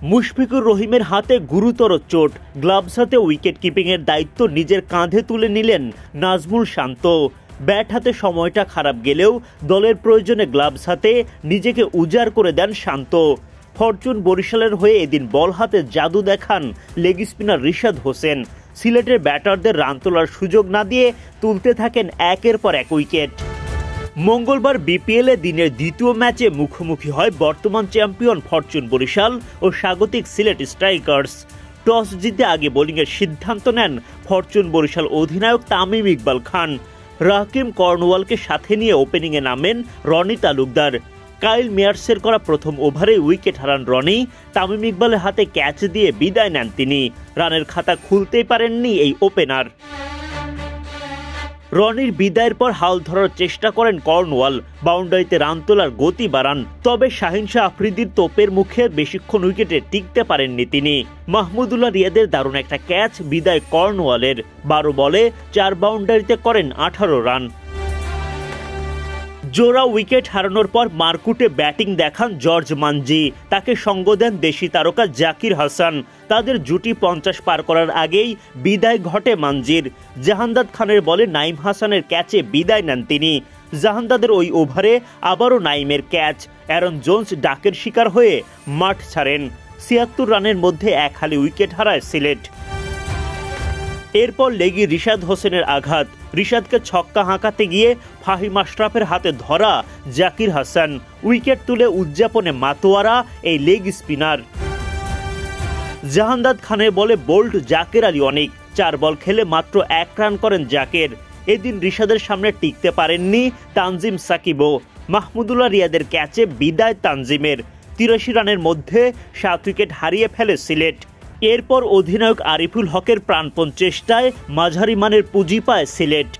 মুশফিকুর রহিমের হাতে গুরুতর চোট, গ্লাভস হাতে উইকেট কিপিংয়ের দায়িত্ব নিজের কাঁধে তুলে নিলেন নাজমুল শান্ত। ব্যাট হাতে সময়টা খারাপ গেলেও দলের প্রয়োজনে গ্লাভস হাতে নিজেকে উজাড় করে দেন শান্ত। ফরচুন বরিশালের হয়ে এদিন বল হাতে জাদু দেখান লেগ স্পিনার রিশাদ হোসেন। সিলেটের ব্যাটারদের রান তোলার সুযোগ না দিয়ে তুলতে থাকেন একের পর এক উইকেট। মঙ্গলবার বিপিএলে দিনের দ্বিতীয় ম্যাচে মুখোমুখি হয় বর্তমান চ্যাম্পিয়ন ফরচুন বরিশাল ও স্বাগতিক সিলেট স্ট্রাইকার্স। টস জিতে আগে বোলিংয়ের সিদ্ধান্ত নেন ফরচুন বরিশাল অধিনায়ক তামিম ইকবাল খান। রাকিম কর্নওয়ালকে সাথে নিয়ে ওপেনিংয়ে নামেন রনি তালুকদার। কাইল মেয়ার্সের করা প্রথম ওভারে উইকেট হারান রনি। তামিম ইকবালের হাতে ক্যাচ দিয়ে বিদায় নেন তিনি। রানের খাতা খুলতেই পারেননি এই ওপেনার। রনির বিদায়ের পর হাল ধরার চেষ্টা করেন কর্নওয়াল, বাউন্ডারিতে রান তোলার গতি বাড়ান। তবে শাহিন শাহ আফ্রিদির তোপের মুখে বেশিক্ষণ উইকেটে টিকতে পারেননি তিনি। মাহমুদুল্লাহ রিয়াদের দারুণ একটা ক্যাচ বিদায় কর্নওয়ালের। 12 বলে 4 বাউন্ডারিতে করেন 18 রান। জোড়া উইকেট হারানোর পর মারকুটে ব্যাটিং দেখান জর্জ মানজি। তাকে সঙ্গ দেন দেশি তারকা জাকির হাসান। তাদের জুটি 50 পার করার আগেই বিদায় ঘটে মানজির। জাহানদাদ খানের বলে নাইম হাসানের ক্যাচে বিদায় নেন তিনি। জাহানদাদের ওই ওভারে আবারও নাইমের ক্যাচ। অ্যারন জোন্স ডাকের শিকার হয়ে মাঠ ছাড়েন। 76 রানের মধ্যে এক হালি উইকেট হারায় সিলেট। এরপর লেগে রিশাদ হোসেনের আঘাত। রিশাদকে ছক্কা হাঁকাতে গিয়ে ফাহিম আশরাফের হাতে ধরা জাকির হাসান। উইকেট তুলে উদযাপনে মাতোয়ারা এই লেগ স্পিনার। জাহানদাদ খানের বলে বোল্ড জাকের আলী অনেক। 4 বল খেলে মাত্র 1 রান করেন জাকের। এদিন রিশাদের সামনে টিকতে পারেননি তানজিম সাকিবও। মাহমুদুল্লাহ রিয়াদের ক্যাচে বিদায় তানজিমের। 83 রানের মধ্যে 7 উইকেট হারিয়ে ফেলে সিলেট। এরপর অধিনায়ক আরিফুল হকের প্রাণপণ চেষ্টায় মাঝারি মানের পুঁজি পায় সিলেট।